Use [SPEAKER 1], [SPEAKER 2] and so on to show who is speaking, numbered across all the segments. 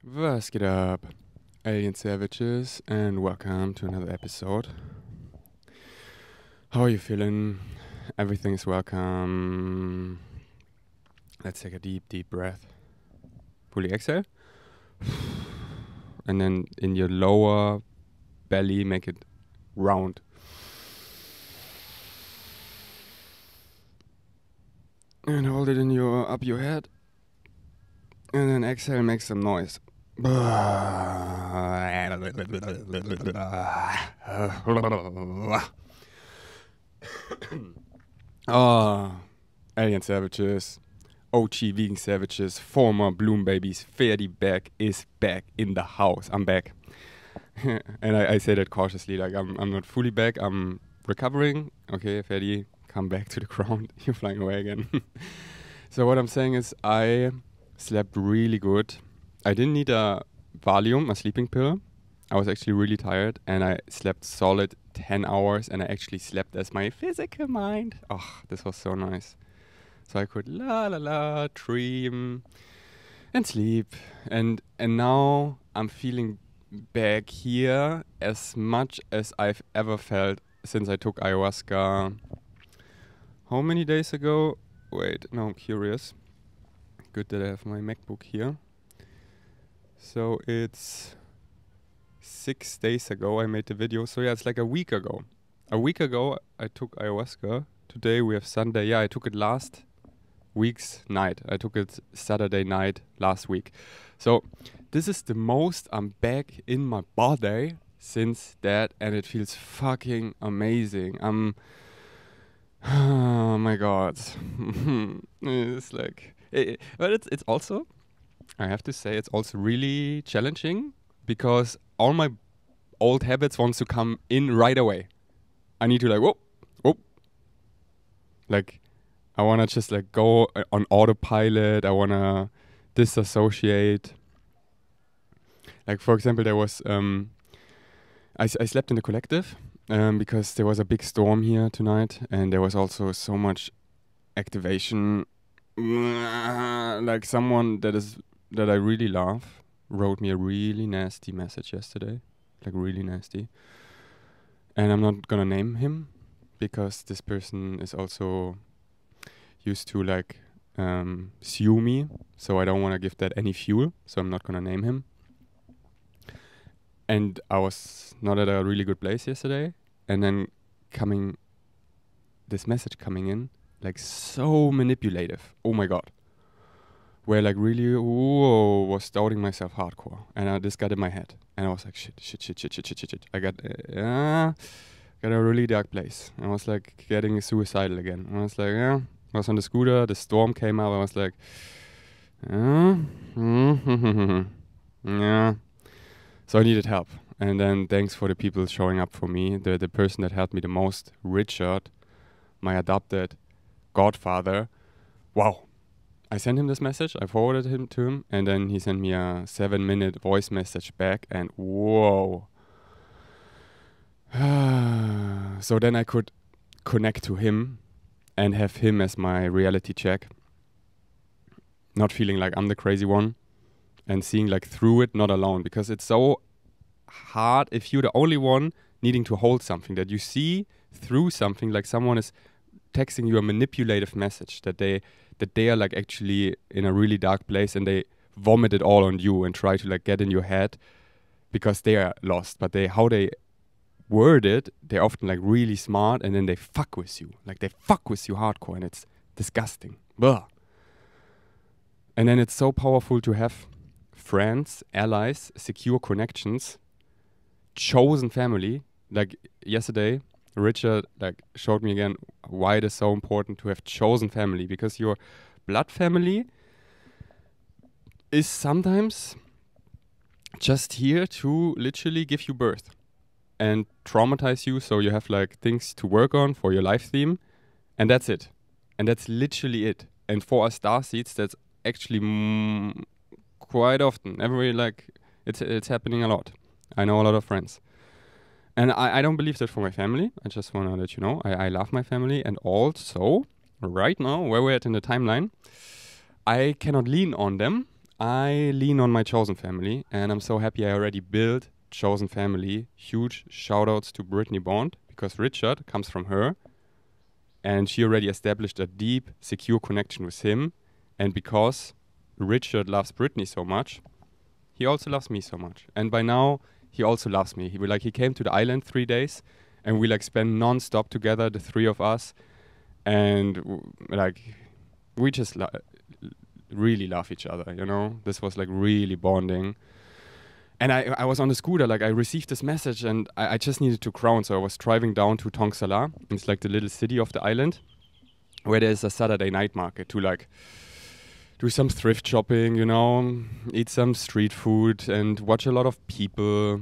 [SPEAKER 1] Was geht up, alien savages, and welcome to another episode. How are you feeling? Everything is welcome. Let's take a deep breath. Fully exhale. And then in your lower belly, make it round. And hold it in your up your head. And then exhale, make some noise. Oh, alien savages, OG vegan savages, former Bloom babies, Ferdi Beck is back in the house. I'm back. And I say that cautiously, like I'm not fully back, I'm recovering. Okay, Ferdi, come back to the ground. You're flying away again. So what I'm saying is I slept really good. I didn't need a Valium, a sleeping pill. I was actually really tired and I slept solid 10 hours and I actually slept as my physical mind. Oh, this was so nice. So I could dream and sleep. And now I'm feeling back here as much as I've ever felt since I took ayahuasca. How many days ago? Wait, now I'm curious. Good that I have my MacBook here. So it's 6 days ago I made the video. So yeah, it's like a week ago. A week ago I took ayahuasca. Today we have Sunday. Yeah, I took it last week's night. I took it Saturday night last week. So this is the most I'm back in my body since that, and it feels fucking amazing. Oh my god. It's like, but it's also, I have to say, it's also really challenging because all my old habits wants to come in right away. I need to like, whoop. Like, I want to just like go on autopilot. I want to disassociate. Like, for example, there was, I slept in the collective because there was a big storm here tonight and there was also so much activation. Like someone that I really love wrote me a really nasty message yesterday. Like really nasty. And I'm not gonna name him because this person is also used to like sue me, so I don't want to give that any fuel, so I'm not gonna name him. And I was not at a really good place yesterday, and then this message coming in, like so manipulative. Oh my god. Where like really, was doubting myself hardcore, and this got in my head, and I was like, shit. I got a really dark place. I was like getting suicidal again. I was like, I was on the scooter, the storm came up, I was like, yeah. So I needed help. And then thanks for the people showing up for me. The person that helped me the most, Richard, my adopted godfather. Wow. I sent him this message, I forwarded him to him, and then he sent me a 7-minute voice message back, and whoa. So then I could connect to him and have him as my reality check. Not feeling like I'm the crazy one and seeing like through it, not alone, because it's so hard if you're the only one needing to hold something, that you see through something, like someone is texting you a manipulative message that they are like actually in a really dark place and they vomit it all on you and try to like get in your head because they are lost, but how they word it, they're often like really smart, and then they fuck with you, like they fuck with you hardcore, and it's disgusting. Blah. And then it's so powerful to have friends, allies, secure connections, chosen family. Like yesterday, Richard like showed me again why it is so important to have chosen family, because your blood family is sometimes just here to literally give you birth and traumatize you, so you have like things to work on for your life theme, and that's it. And that's literally it. And for us starseeds, that's actually quite often. It's happening a lot. I know a lot of friends. And I don't believe that for my family. I just want to let you know. I love my family. And also, right now, where we're at in the timeline, I cannot lean on them. I lean on my chosen family, and I'm so happy I already built chosen family. Huge shout outs to Brittany Bond, because Richard comes from her, and she already established a deep, secure connection with him. And because Richard loves Brittany so much, he also loves me so much. And by now, he also loves me. He came to the island 3 days, and we like spent non-stop together, the three of us, and we just really love each other, you know. This was like really bonding. And I was on the scooter, like I received this message, and I just needed to crown, so I was driving down to Tong Sala. It's like the little city of the island, where there's a Saturday night market to like do some thrift shopping, you know, eat some street food and watch a lot of people,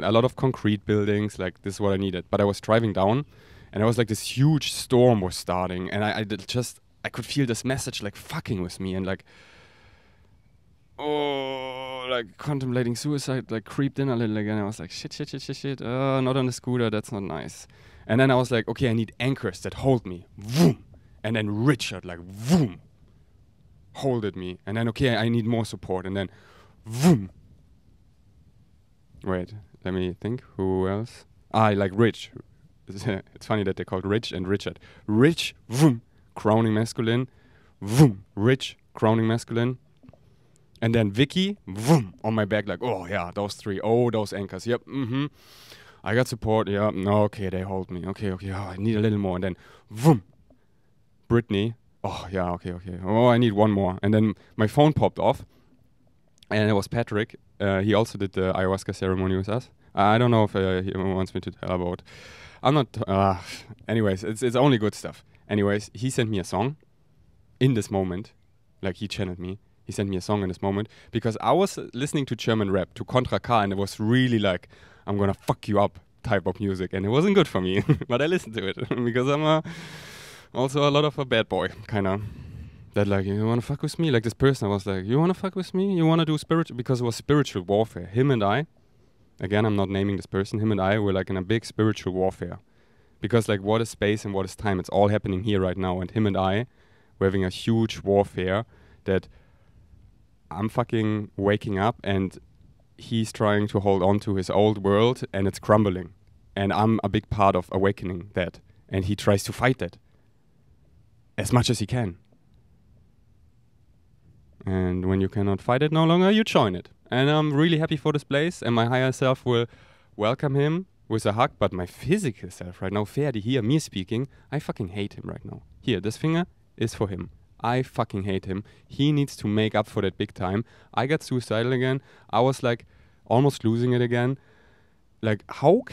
[SPEAKER 1] a lot of concrete buildings. Like, this is what I needed. But I was driving down, and I was like, this huge storm was starting, and I could feel this message like fucking with me, and like, like contemplating suicide, like creeped in a little again. I was like, shit, not on the scooter, that's not nice. And then I was like, okay, I need anchors that hold me. Vroom. And then Richard, like, vroom, holded me. And then, okay, I need more support. And then, vroom. Wait, let me think. Who else? Like Rich. It's funny that they called Rich and Richard. Rich, vroom, crowning masculine. Vroom, Rich, crowning masculine. And then Vicky, vroom, on my back, like, oh yeah, those three. Oh, those anchors. Yep, I got support. Yeah, no, okay, they hold me. Okay, oh, I need a little more. And then, vroom, Brittany. Oh, yeah, okay. Oh, I need one more. And then my phone popped off, and it was Patrick. He also did the ayahuasca ceremony with us. I don't know if he wants me to tell about. I'm not. Anyways, it's only good stuff. Anyways, he sent me a song in this moment. Like, he channeled me. He sent me a song in this moment because I was listening to German rap, to Contra K, and it was really like, I'm gonna fuck you up type of music, and it wasn't good for me. But I listened to it because I'm also a lot of a bad boy, kind of. That like, you wanna fuck with me? Like this person, I was like, you wanna fuck with me? You wanna do spiritual? Because it was spiritual warfare. Him and I, again, I'm not naming this person, him and I were like in a big spiritual warfare. Because like, what is space and what is time? It's all happening here right now. And him and I were having a huge warfare that I'm fucking waking up and he's trying to hold on to his old world and it's crumbling. And I'm a big part of awakening that. And he tries to fight that as much as he can. And when you cannot fight it no longer, you join it. And I'm really happy for this place, and my higher self will welcome him with a hug. But my physical self right now, Ferdi, here, me speaking, I fucking hate him right now. Here, this finger is for him. I fucking hate him. He needs to make up for that big time. I got suicidal again. I was like almost losing it again. Like, how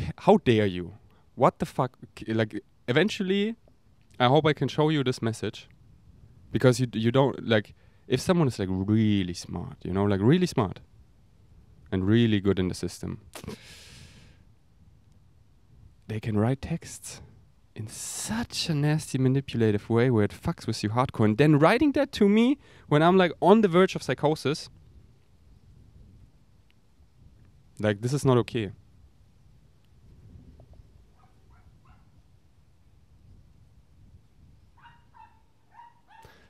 [SPEAKER 1] dare you? What the fuck? Like, eventually, I hope I can show you this message. Because you don't, like, if someone is like really smart, you know, like really smart and really good in the system, they can write texts in such a nasty, manipulative way where it fucks with you hardcore. And then writing that to me when I'm like on the verge of psychosis, like, this is not okay.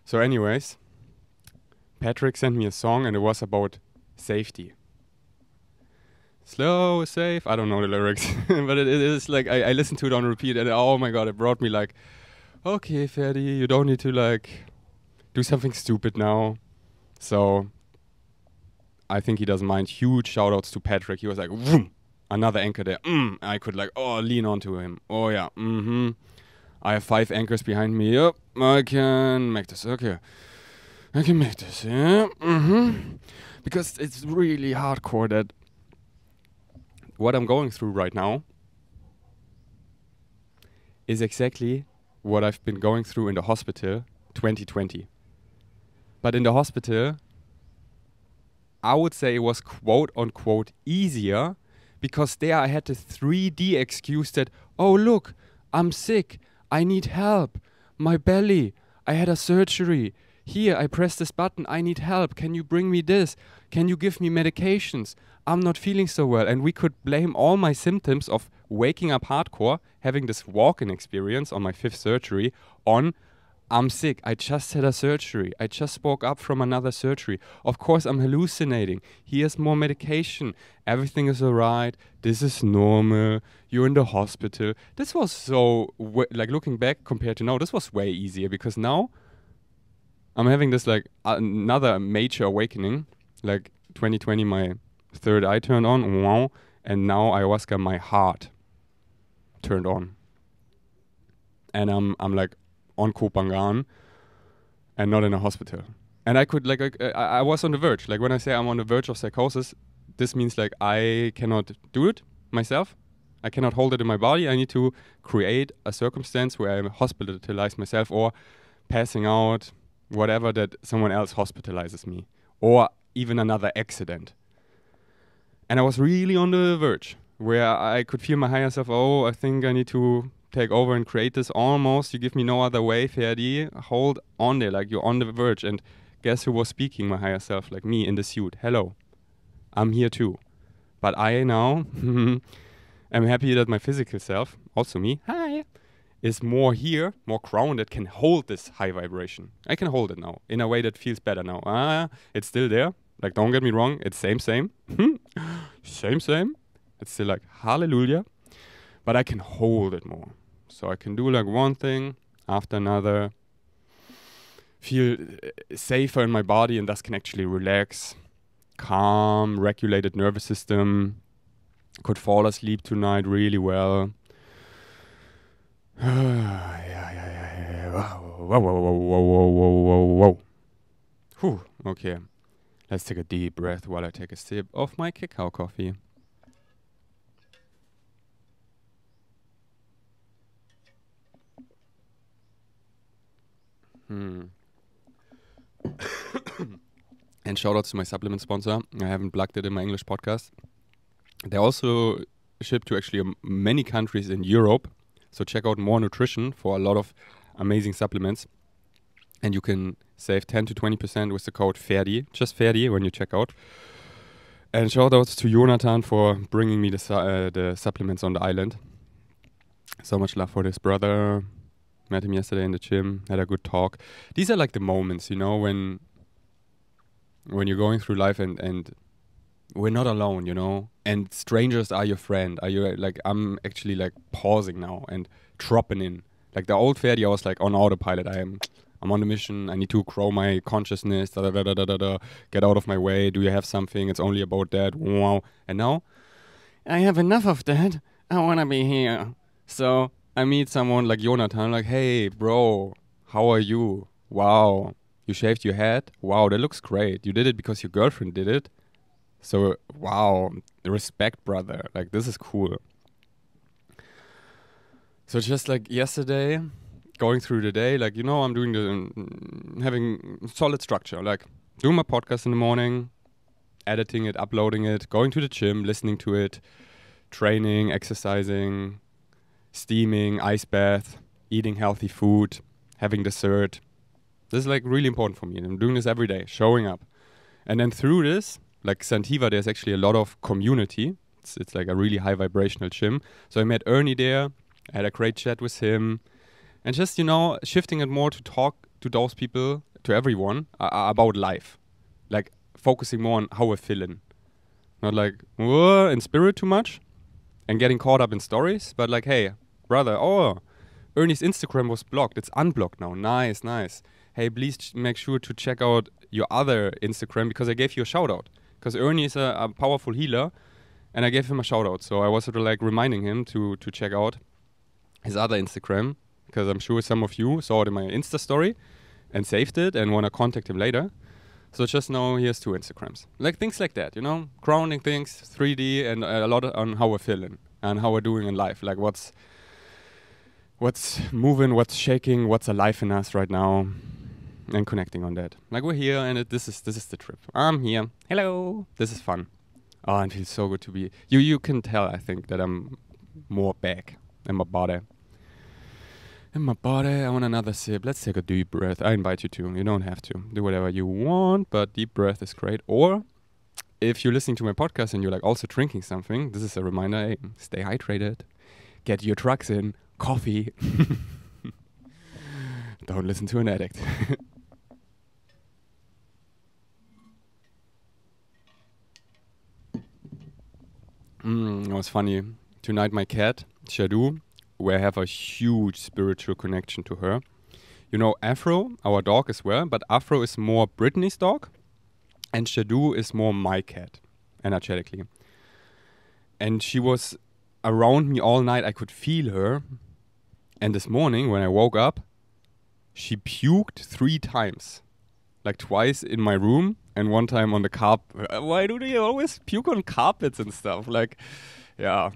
[SPEAKER 1] So anyways, Patrick sent me a song and it was about safety. Slow, safe. I don't know the lyrics, but it is like, I listened to it on repeat and oh my god, it brought me like, okay, Ferdi, you don't need to like do something stupid now. So I think he doesn't mind. Huge shout outs to Patrick. He was like, vroom, another anchor there. I could like, lean onto him. Oh yeah, I have 5 anchors behind me. Yep, I can make this. Okay, I can make this. Yeah, because it's really hardcore that what I'm going through right now is exactly what I've been going through in the hospital 2020. But in the hospital, I would say it was quote unquote easier because there I had the 3D excuse that, oh look, I'm sick, I need help, my belly, I had a surgery, here I press this button, I need help, can you bring me this, can you give me medications, I'm not feeling so well. And we could blame all my symptoms of waking up hardcore, having this walk-in experience on my 5th surgery, on I'm sick. I just had a surgery. I just woke up from another surgery. Of course, I'm hallucinating. Here's more medication. Everything is alright. This is normal. You're in the hospital. This was so, like looking back compared to now, this was way easier because now I'm having this like another major awakening. Like 2020, my third eye turned on. Wow. And now ayahuasca, my heart turned on. And I'm like on Koh Phangan and not in a hospital. And I could I was on the verge. Like when I say I'm on the verge of psychosis, this means like I cannot do it myself. I cannot hold it in my body. I need to create a circumstance where I hospitalize myself or passing out, whatever, that someone else hospitalizes me, or even another accident. And I was really on the verge where I could feel my higher self, oh, I think I need to take over and create this almost. You give me no other way, Ferdi. Hold on there, like you're on the verge. And guess who was speaking, my higher self, like me in the suit. Hello, I'm here too. But I now am happy that my physical self, also me, hi, is more here, more grounded, can hold this high vibration. I can hold it now in a way that feels better now. It's still there. Like, don't get me wrong, it's same. same. It's still like, hallelujah. But I can hold it more. So I can do like one thing after another, feel safer in my body and thus can actually relax, calm, regulated nervous system, could fall asleep tonight really well. Whoa. Whew, okay. Let's take a deep breath while I take a sip of my cacao coffee. And shout out to my supplement sponsor. I haven't plugged it in my English podcast. They also ship to actually many countries in Europe. So check out More Nutrition for a lot of amazing supplements. And you can save 10 to 20% with the code Ferdi, just Ferdi when you check out. And shout outs to Jonathan for bringing me the supplements on the island. So much love for this brother. Met him yesterday in the gym, had a good talk. These are like the moments, you know, when you're going through life and we're not alone, you know, and strangers are your friend. Are you like, I'm actually like pausing now and dropping in. Like the old Ferdi, I was like on autopilot. I'm on the mission. I need to grow my consciousness. Get out of my way. Do you have something? It's only about that. Wow. And now I have enough of that. I want to be here. So I meet someone like Jonathan. I'm like, hey, bro, how are you? Wow. You shaved your head? Wow, that looks great. You did it because your girlfriend did it? So, wow, respect, brother. Like, this is cool. So just like yesterday, going through the day, like, you know, I'm doing having solid structure. Like, doing my podcast in the morning, editing it, uploading it, going to the gym, listening to it, training, exercising, steaming, ice bath, eating healthy food, having dessert. This is like really important for me. I'm doing this every day, showing up. And then through this, like Santiva, there's actually a lot of community. It's like a really high vibrational gym. So I met Ernie there. I had a great chat with him. And just, you know, shifting it more to talk to those people, to everyone, about life. Like focusing more on how we're feeling. Not like, in spirit too much and getting caught up in stories. But like, hey, brother, Ernie's Instagram was blocked. It's unblocked now. Nice. Hey, please make sure to check out your other Instagram because I gave you a shout out. Because Ernie is a powerful healer and I gave him a shout out. So I was sort of like reminding him to check out his other Instagram because I'm sure some of you saw it in my Insta story and saved it and want to contact him later. So just know he has 2 Instagrams. Like things like that, you know? Grounding things, 3D and a lot on how we're feeling and how we're doing in life. Like what's moving, what's shaking, what's alive in us right now. And connecting on that. Like we're here and this is the trip. I'm here. Hello. This is fun. Oh, and it feels so good to be. You can tell, I think, that I'm more back in my body. I want another sip. Let's take a deep breath. I invite you to. You don't have to. Do whatever you want, but deep breath is great. Or if you're listening to my podcast and you're like also drinking something, this is a reminder, hey, stay hydrated. Get your drugs in. Coffee. Don't listen to an addict. It was funny. Tonight my cat, Shadu, we have a huge spiritual connection to her. You know, Afro, our dog as well, but Afro is more Brittany's dog, and Shadu is more my cat, energetically. And she was around me all night. I could feel her. And this morning, when I woke up, she puked 3 times. Like twice in my room and 1 time on the carpet. Why do they always puke on carpets and stuff? Like, yeah.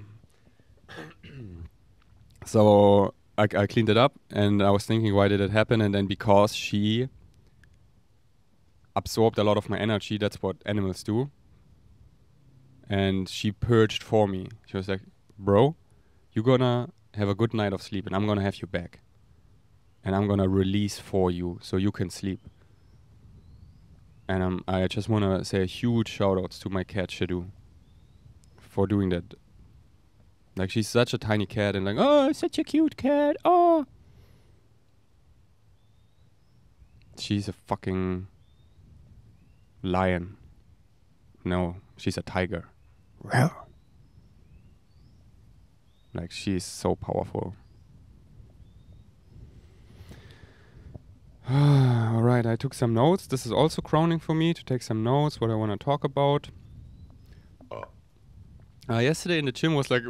[SPEAKER 1] So I cleaned it up and I was thinking, why did it happen? And then because she absorbed a lot of my energy, that's what animals do. And she purged for me. She was like, bro, you're gonna have a good night of sleep and I'm gonna have you back. And I'm gonna release for you so you can sleep. And I just wanna say a huge shout outs to my cat Shadu for doing that. Like, she's such a tiny cat and like, oh, such a cute cat, oh. She's a fucking lion. No, she's a tiger. Like, she's so powerful. Alright, I took some notes. This is also crowning for me to take some notes, what I want to talk about. Yesterday in the gym was like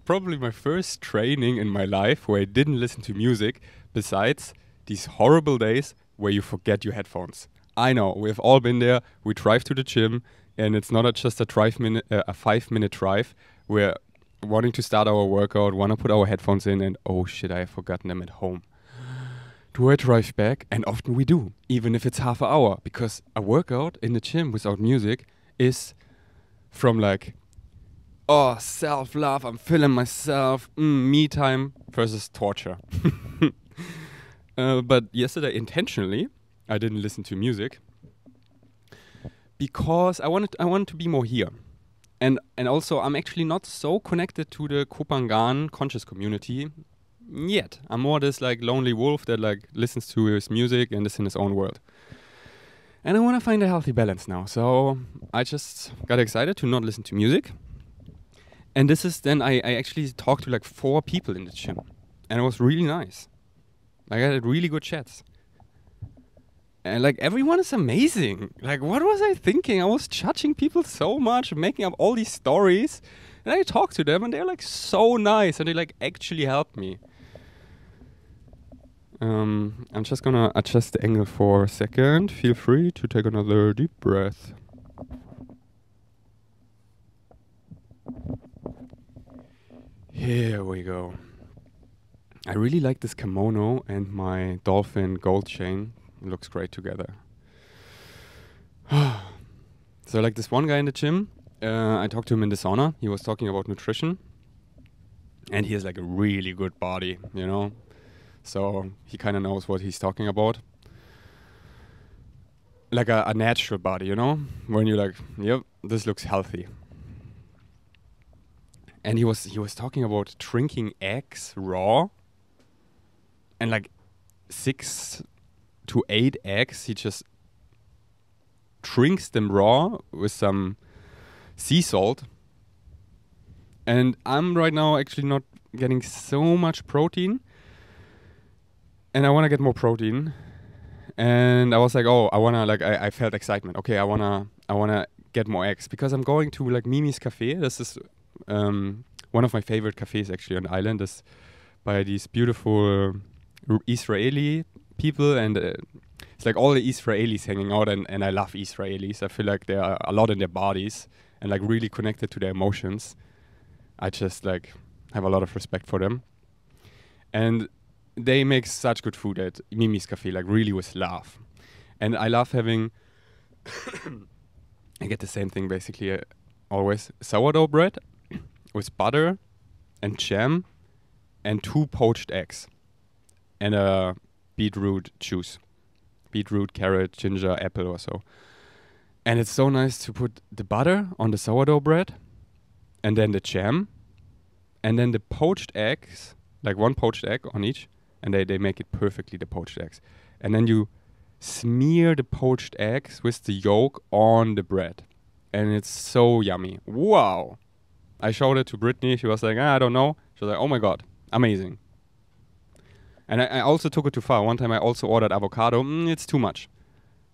[SPEAKER 1] probably my first training in my life where I didn't listen to music, besides these horrible days where you forget your headphones. I know, we've all been there. We drive to the gym and it's not just a 5-minute drive. We're wanting to start our workout, want to put our headphones in, and oh shit, I have forgotten them at home. Do I drive back? And often we do, even if it's half an hour, because a workout in the gym without music is from like, oh, self-love, I'm feeling myself, me time, versus torture. But yesterday, intentionally, I didn't listen to music because I wanted to be more here. And also, I'm actually not so connected to the Kopangan conscious community yet. I'm more this like lonely wolf that like listens to his music and is in his own world. And I want to find a healthy balance now. So I just got excited to not listen to music. And this is then I actually talked to like 4 people in the gym. And it was really nice. I had really good chats. And like everyone is amazing. Like, what was I thinking? I was judging people so much, making up all these stories. And I talked to them and they're like so nice and they like actually helped me. I'm just gonna adjust the angle for a second. Feel free to take another deep breath. Here we go. I really like this kimono and my dolphin gold chain. It looks great together. So like this one guy in the gym, I talked to him in the sauna. He was talking about nutrition. And he has like a really good body, you know. So he kind of knows what he's talking about. Like a natural body, you know. When you're like, yep, this looks healthy. And he was talking about drinking eggs raw. And like 6 to 8 eggs, he just drinks them raw with some sea salt. And I'm right now actually not getting so much protein. And I want to get more protein. And I was like, oh, I felt excitement. Okay, I wanna get more eggs because I'm going to like Mimi's Cafe. This is one of my favorite cafes actually on the island. This by these beautiful Israeli people, and it's like all the Israelis hanging out, and I love Israelis. I feel like they are a lot in their bodies and like really connected to their emotions. I just like have a lot of respect for them. And they make such good food at Mimi's Cafe, like really with love. And I love having, I get the same thing basically always, sourdough bread with butter and jam and 2 poached eggs and a beetroot juice. Beetroot, carrot, ginger, apple or so. And it's so nice to put the butter on the sourdough bread and then the jam and then the poached eggs, like 1 poached egg on each, and they make it perfectly, the poached eggs. And then you smear the poached eggs with the yolk on the bread. And it's so yummy. Wow. I showed it to Brittany. She was like, I don't know. She was like, oh my God, amazing. And I also took it too far. One time I also ordered avocado. It's too much.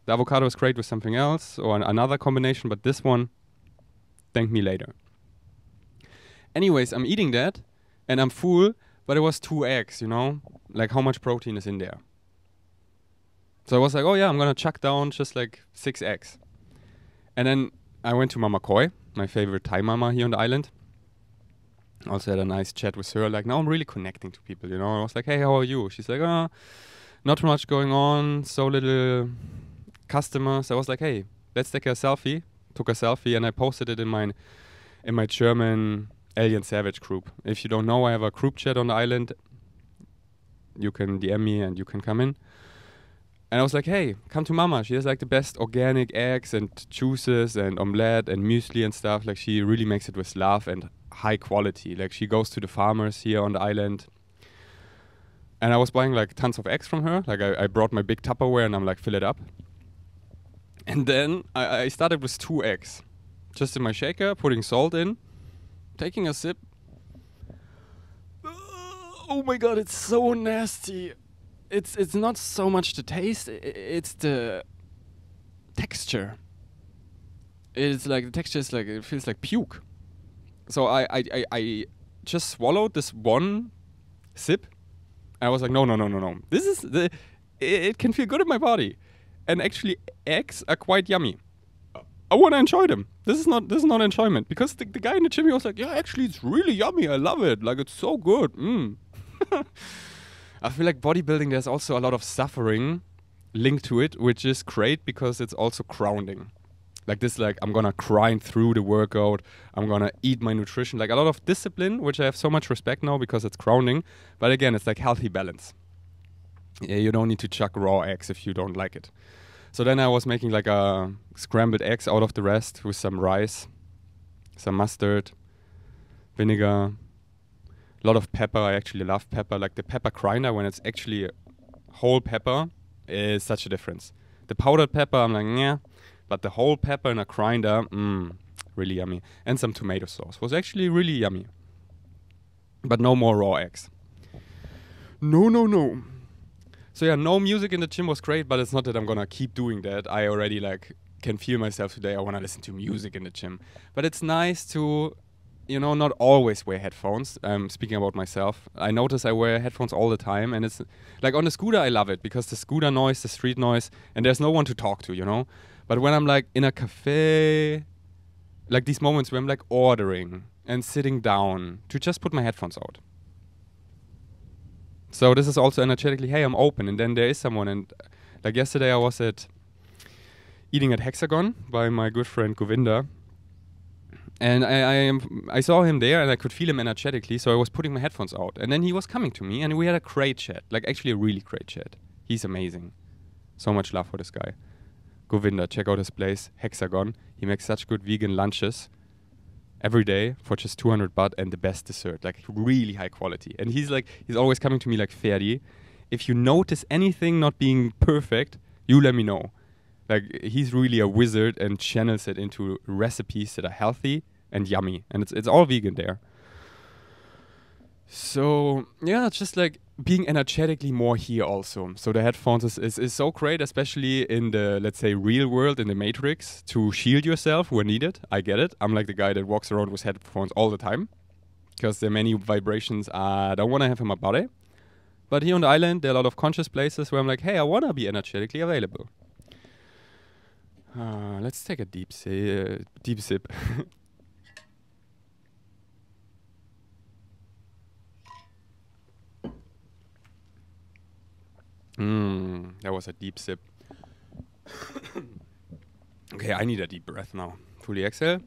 [SPEAKER 1] The avocado is great with something else or another combination, but this one, thank me later. Anyways, I'm eating that and I'm full, but it was 2 eggs, you know? Like how much protein is in there? So I was like, oh yeah, I'm gonna chuck down just like 6 eggs. And then I went to Mama Koi, my favorite Thai mama here on the island. Also had a nice chat with her. Like now I'm really connecting to people, you know? I was like, hey, how are you? She's like, not too much going on, so little customers. I was like, hey, let's take a selfie. Took a selfie and I posted it in my German Alien Savage group. If you don't know, I have a group chat on the island. You can DM me and you can come in. And I was like, hey, come to Mama. She has like the best organic eggs and juices and omelette and muesli and stuff. Like she really makes it with love and high quality. Like she goes to the farmers here on the island. And I was buying like tons of eggs from her. Like I brought my big Tupperware and I'm like, fill it up. And then I started with 2 eggs. Just in my shaker, putting salt in, taking a sip. Oh my God, it's so nasty. It's not so much the taste, it's the texture. It's like the texture is like, it feels like puke. So I just swallowed this one sip. I was like, no. This is it can feel good in my body. And actually eggs are quite yummy. I want to enjoy them. This is not enjoyment, because the guy in the gym, he was like, yeah, actually it's really yummy. I love it. Like it's so good. I feel like bodybuilding, there's also a lot of suffering linked to it, which is great because it's also grounding. Like this, like I'm gonna grind through the workout. I'm gonna eat my nutrition. Like a lot of discipline, which I have so much respect now because it's grounding. But again, it's like healthy balance. Yeah, you don't need to chuck raw eggs if you don't like it. So then I was making like a scrambled eggs out of the rest with some rice, some mustard, vinegar, a lot of pepper. I actually love pepper. Like the pepper grinder, when it's actually whole pepper, is such a difference. The powdered pepper, I'm like, yeah. But the whole pepper in a grinder, really yummy. And some tomato sauce. Was actually really yummy. But no more raw eggs. No. So yeah, no music in the gym was great, but it's not that I'm gonna keep doing that. I already like can feel myself today. I wanna listen to music in the gym. But it's nice to, you know, not always wear headphones. Speaking about myself, I notice I wear headphones all the time, and it's like on the scooter I love it because the scooter noise, the street noise, and there's no one to talk to, you know. But when I'm like in a cafe, like these moments where I'm like ordering and sitting down, to just put my headphones out. So this is also energetically, hey, I'm open, and then there is someone, and like yesterday I was eating at Hexagon by my good friend Govinda, and I saw him there and I could feel him energetically, so I was putting my headphones out, and then he was coming to me and we had a great chat, like actually a really great chat. He's amazing. So much love for this guy. Govinda, check out his place, Hexagon. He makes such good vegan lunches every day for just 200 baht and the best dessert, like really high quality. And he's always coming to me like, Ferdi, if you notice anything not being perfect, you let me know. Like he's really a wizard and channels it into recipes that are healthy and yummy. And it's all vegan there. So yeah, it's just like being energetically more here also. So the headphones is so great, especially in the, let's say, real world, in the Matrix, to shield yourself where needed. I get it. I'm like the guy that walks around with headphones all the time because there are many vibrations I don't want to have in my body. But here on the island, there are a lot of conscious places where I'm like, hey, I want to be energetically available. Let's take a deep sip. That was a deep sip. Okay, I need a deep breath now. Fully exhale.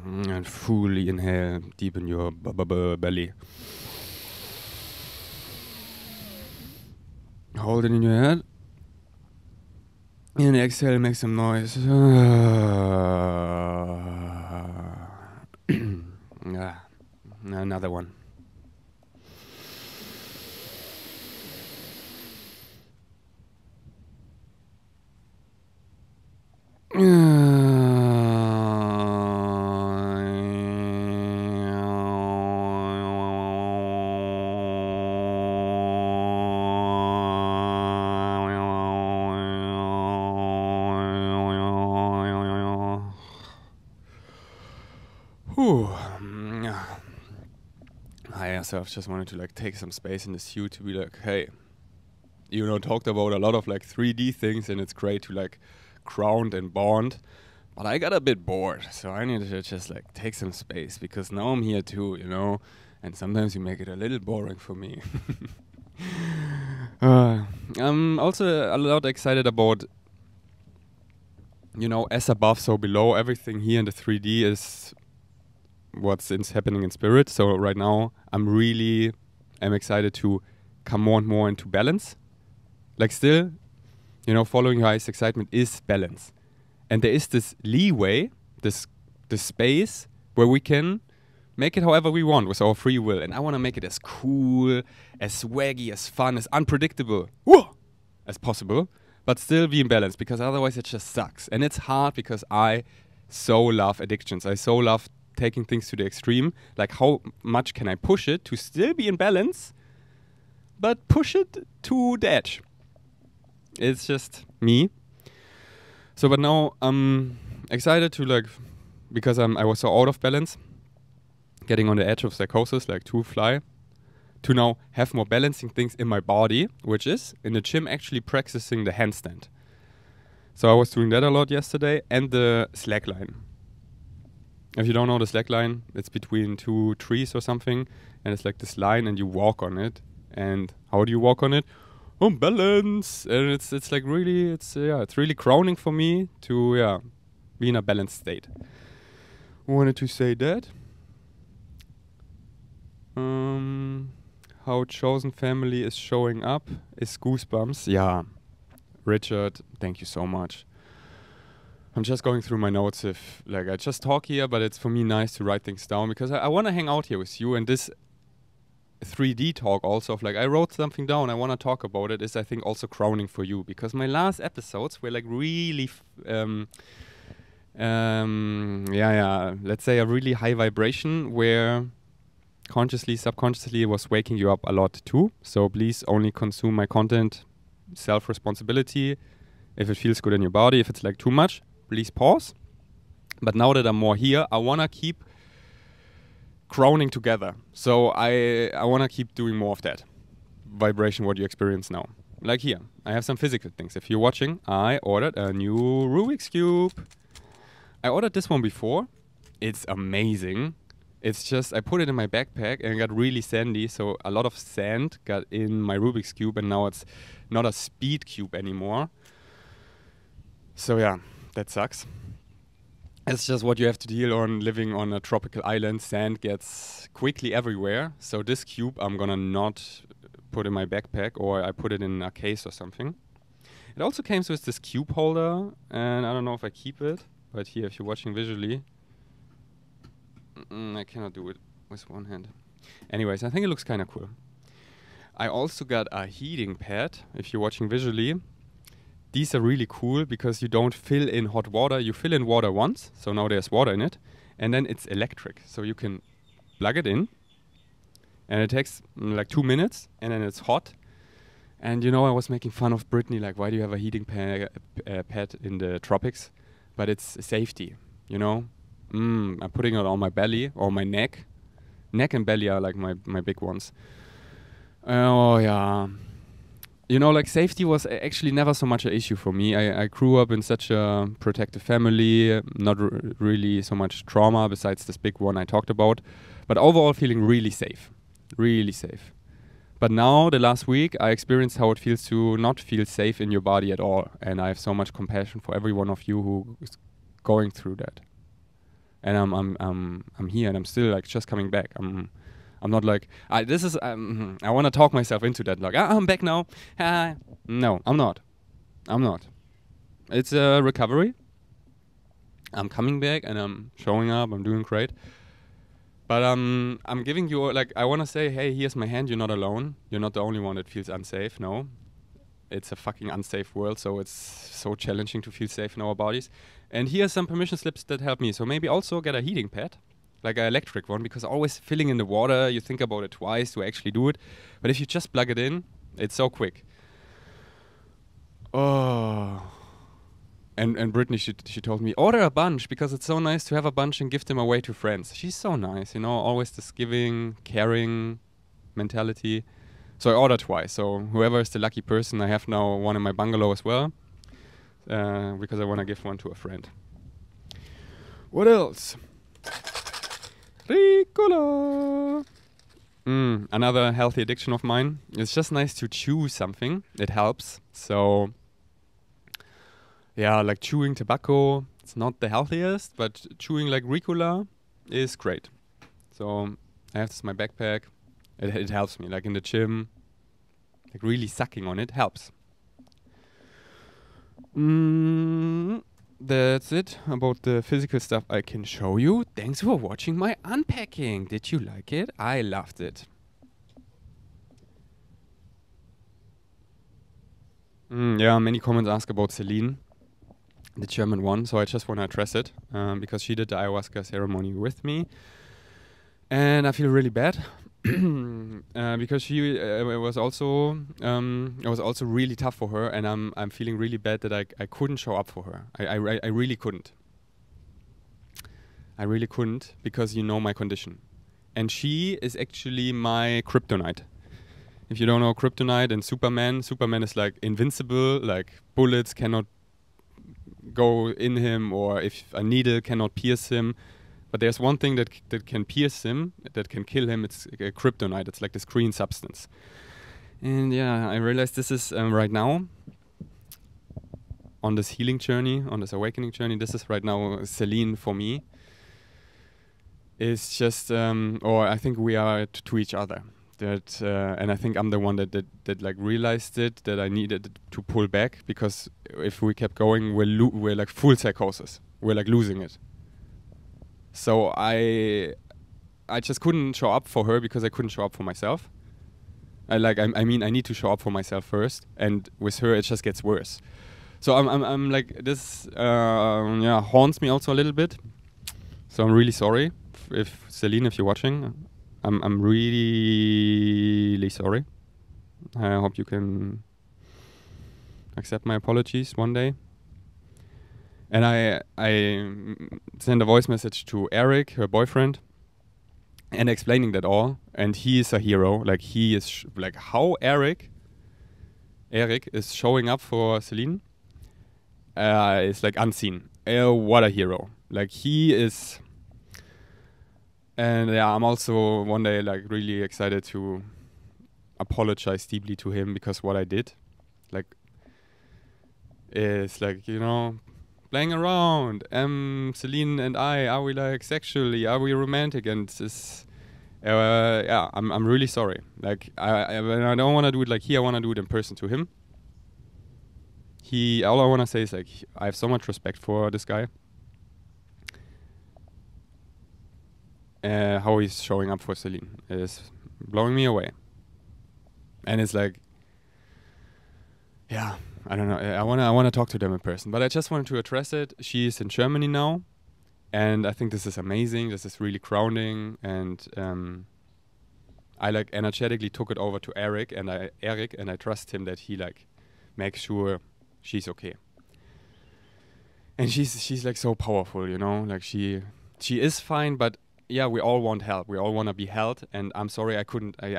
[SPEAKER 1] And fully inhale deep in your belly. Hold it in your head. And exhale, make some noise. Another one. Whew. I myself just wanted to like take some space in the suit to be like, hey, you know, talked about a lot of like 3D things, and it's great to like ground and bond. But I got a bit bored, so I needed to just like take some space, because now I'm here too, you know, and sometimes you make it a little boring for me. I'm also a lot excited about, you know, as above, so below. Everything here in the 3D is what's happening in spirit. So right now I'm excited to come more and more into balance. Like still, you know, following your highest excitement is balance. And there is this leeway, this space where we can make it however we want with our free will. And I want to make it as cool, as swaggy, as fun, as unpredictable as possible, but still be in balance, because otherwise it just sucks. And it's hard because I so love addictions. I so love taking things to the extreme. Like, how much can I push it to still be in balance, but push it to the edge? It's just me. So, but now I'm excited to like, because I was so out of balance, getting on the edge of psychosis, like to fly, to now have more balancing things in my body, which is in the gym actually practicing the handstand. So I was doing that a lot yesterday, and the slackline. If you don't know the slackline, it's between two trees or something, and it's like this line, and you walk on it. And how do you walk on it? On balance. And it's like really, it's really crowning for me to be in a balanced state. Wanted to say that. How Chosen Family is showing up is Goosebumps. Yeah, Richard, thank you so much. I'm just going through my notes. If like I just talk here, but it's for me nice to write things down, because I want to hang out here with you. And this 3D talk also of like, I wrote something down, I want to talk about it, is I think also crowning for you, because my last episodes were like really let's say a really high vibration, where consciously, subconsciously, it was waking you up a lot too. So please only consume my content, self-responsibility. If it feels good in your body, if it's like too much, please pause. But now that I'm more here, I want to keep crowning together. So I want to keep doing more of that vibration, what you experience now. Like here, I have some physical things. If you're watching, I ordered a new Rubik's Cube. I ordered this one before. It's amazing. It's just, I put it in my backpack and it got really sandy. So a lot of sand got in my Rubik's Cube, and now it's not a speed cube anymore. So yeah, that sucks. It's just what you have to deal on living on a tropical island. Sand gets quickly everywhere. So this cube I'm gonna not put in my backpack, or I put it in a case or something. It also came with this cube holder, and I don't know if I keep it, but here, if you're watching visually, I cannot do it with one hand. Anyways, I think it looks kind of cool. I also got a heating pad, if you're watching visually. These are really cool because you don't fill in hot water. You fill in water once, so now there's water in it, and then it's electric. So you can plug it in, and it takes like 2 minutes, and then it's hot. And you know, I was making fun of Brittany, like, why do you have a heating pad in the tropics? But it's safety, you know? I'm putting it on my belly or my neck. Neck and belly are like my big ones. Oh yeah. You know, like, safety was actually never so much an issue for me. I grew up in such a protective family, not really so much trauma besides this big one I talked about, but overall feeling really safe, really safe. But now, the last week, I experienced how it feels to not feel safe in your body at all. And I have so much compassion for every one of you who is going through that. And I'm here, and I'm still like just coming back. I'm not like, I want to talk myself into that. Like, I'm back now. No, I'm not. It's a recovery. I'm coming back, and I'm showing up. I'm doing great. But I'm giving you, like, I want to say, hey, here's my hand. You're not alone. You're not the only one that feels unsafe. No. It's a fucking unsafe world, so it's so challenging to feel safe in our bodies. And here's some permission slips that help me. So maybe also get a heating pad, like an electric one, because always filling in the water, you think about it twice to actually do it. But if you just plug it in, it's so quick. Oh. And Brittany, she told me, order a bunch because it's so nice to have a bunch and give them away to friends. She's so nice, you know, always this giving, caring mentality. So I ordered twice. So whoever is the lucky person, I have now one in my bungalow as well, because I want to give one to a friend. What else? Ricola. Another healthy addiction of mine. It's just nice to chew something. It helps. So yeah, like chewing tobacco, it's not the healthiest, but chewing like Ricola is great. So I have this in my backpack. It helps me, like in the gym, like really sucking on it helps. That's it about the physical stuff I can show you. Thanks for watching my unpacking. Did you like it? I loved it. Yeah, many comments ask about Celine, the German one, so I just want to address it because she did the ayahuasca ceremony with me, and I feel really bad because she it was also really tough for her, and I'm feeling really bad that I couldn't show up for her. I really couldn't. I really couldn't because you know my condition, and she is actually my kryptonite. If you don't know kryptonite and Superman is like invincible, like bullets cannot go in him, or if a needle cannot pierce him. But there's one thing that can pierce him, that can kill him. It's a kryptonite. It's like this green substance. And yeah, I realized this is right now on this healing journey, on this awakening journey. This is right now Celine for me. It's just, or I think we are to each other. That and I think I'm the one that like realized it, that I needed to pull back, because if we kept going, we're like full psychosis. We're like losing it. So I just couldn't show up for her because I couldn't show up for myself. I mean I need to show up for myself first, and with her it just gets worse. So I'm like this haunts me also a little bit. So I'm really sorry if Celine, if you're watching. I'm really sorry. I hope you can accept my apologies one day. And I sent a voice message to Eric, her boyfriend, and explaining that all. And he is a hero. Like he is like how Eric is showing up for Celine is like unseen. What a hero! Like he is. And yeah, I'm also one day like really excited to apologize deeply to him, because what I did, like, is like, you know, playing around. Celine and I, are we like sexually? Are we romantic? And it's yeah, I'm really sorry. Like I don't want to do it like here. I want to do it in person to him. All I want to say is like I have so much respect for this guy. How he's showing up for Celine is blowing me away. And it's like, yeah, I don't know. I wanna talk to them in person, but I just wanted to address it. She is in Germany now, and I think this is amazing. This is really grounding, and I like energetically took it over to Eric, and I trust him that he like makes sure she's okay. And she's like so powerful, you know. Like she is fine, but yeah, we all want help. We all want to be held, and I'm sorry I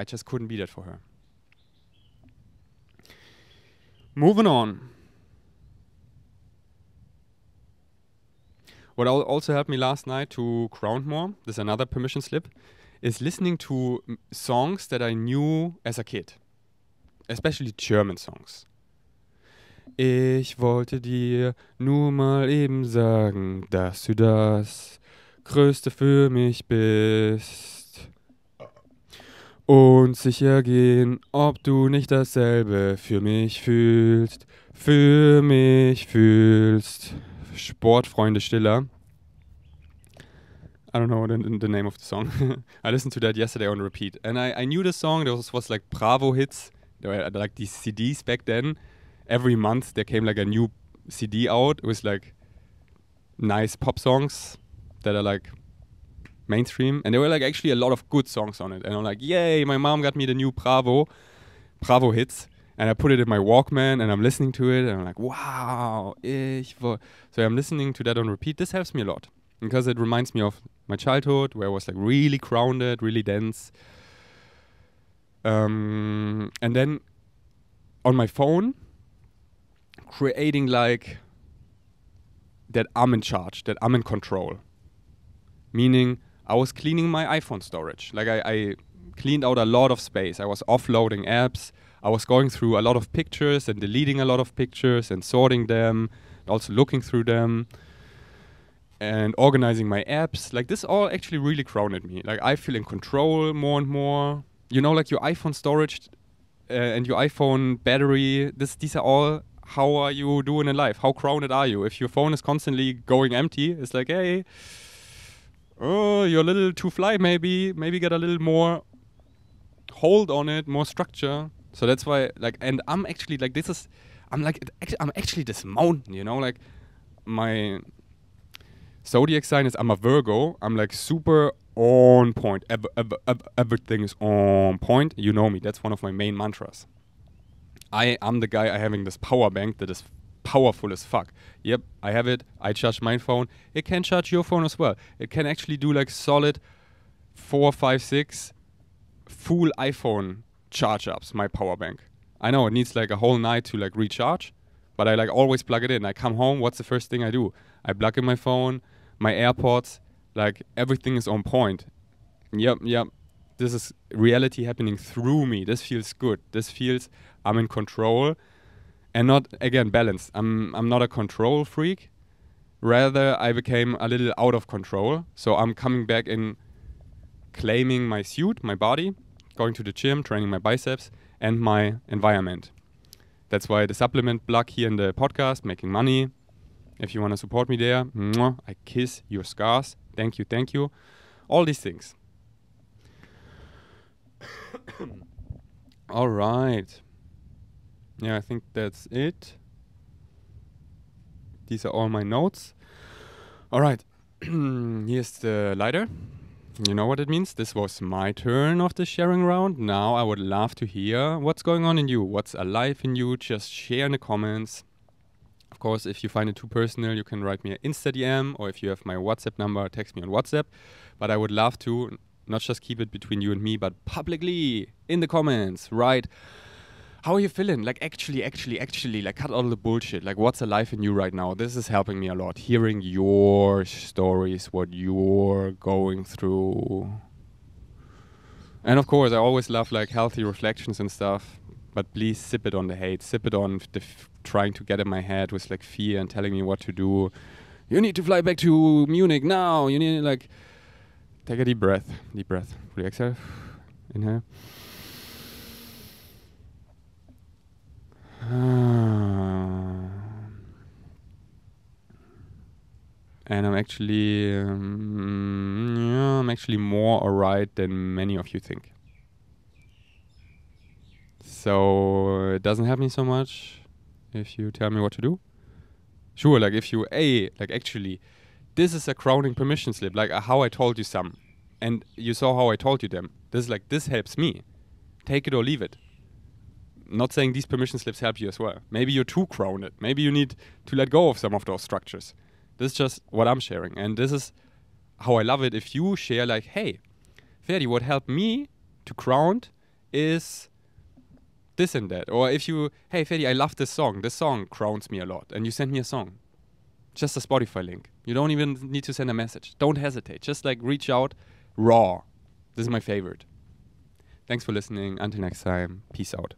[SPEAKER 1] just couldn't be that for her. Moving on. What also helped me last night to ground more, this is another permission slip, is listening to songs that I knew as a kid. Especially German songs. Ich wollte dir nur mal eben sagen, dass du das Größte für mich bist. Und sicher gehen, ob du nicht dasselbe für mich fühlst. Sportfreunde Stiller. I don't know the name of the song. I listened to that yesterday on repeat. And I knew the song. There was like Bravo hits. There were like these CDs back then. Every month there came like a new CD out with like nice pop songs that are like mainstream, and there were like actually a lot of good songs on it, and I'm like, yay, my mom got me the new Bravo hits, And I put it in my Walkman and I'm listening to it and I'm like, wow. So I'm listening to that on repeat. This helps me a lot because it reminds me of my childhood where I was like really grounded, really dense. And then on my phone, creating like that I'm in charge, that I'm in control. Meaning I was cleaning my iPhone storage. Like I cleaned out a lot of space. I was offloading apps. I was going through a lot of pictures and deleting a lot of pictures and sorting them, also looking through them and organizing my apps. Like this all actually really grounded me. Like I feel in control more and more. You know, like your iPhone storage and your iPhone battery, these are all, how are you doing in life? How grounded are you? If your phone is constantly going empty, it's like, hey, oh, you're a little too fly maybe get a little more hold on it, more structure. So that's why, like, and I'm actually like, I'm actually this mountain, you know, like my zodiac sign is, I'm a Virgo. I'm like super on point. Everything is on point. You know me. That's one of my main mantras. I'm the guy having this power bank that is powerful as fuck. Yep, I have it. I charge my phone. It can charge your phone as well. It can actually do like solid 4, 5, 6 full iPhone charge ups, my power bank. I know it needs like a whole night to like recharge, but I like always plug it in. I come home, what's the first thing I do? I plug in my phone, my AirPods, like everything is on point. Yep. This is reality happening through me. This feels good. This feels I'm in control and not, again, balanced. I'm not a control freak. Rather, I became a little out of control. So I'm coming back in claiming my suit, my body, going to the gym, training my biceps, and my environment. That's why the supplement plug here in the podcast, making money. If you want to support me there, mwah, I kiss your scars. Thank you. All these things. All right. Yeah, I think that's it. These are all my notes. All right. Here's the lighter. You know what it means? This was my turn of the sharing round. Now I would love to hear what's going on in you. What's alive in you? Just share in the comments. Of course, if you find it too personal, you can write me an Insta DM, or if you have my WhatsApp number, text me on WhatsApp. But I would love to not just keep it between you and me, but publicly in the comments, right? How are you feeling? Like actually, like cut all the bullshit. Like what's alive in you right now? This is helping me a lot. Hearing your stories, what you're going through. And of course, I always love like healthy reflections and stuff. But please sip it on the hate. Sip it on the trying to get in my head with like fear and telling me what to do. You need to fly back to Munich now. You need like, take a deep breath. Deep breath. Fully exhale. Inhale. And I'm actually more alright than many of you think. So it doesn't help me so much if you tell me what to do. Sure, like if you, actually, this is a crowning permission slip, like how I told you some. And you saw how I told you them. This helps me. Take it or leave it. Not saying these permission slips help you as well. Maybe you're too grounded. Maybe you need to let go of some of those structures. This is just what I'm sharing. And this is how I love it. If you share like, hey, Ferdi, what helped me to ground is this and that. Or if you, hey, Ferdi, I love this song. This song grounds me a lot. And you send me a song. Just a Spotify link. You don't even need to send a message. Don't hesitate. Just like reach out raw. This is my favorite. Thanks for listening. Until next time. Peace out.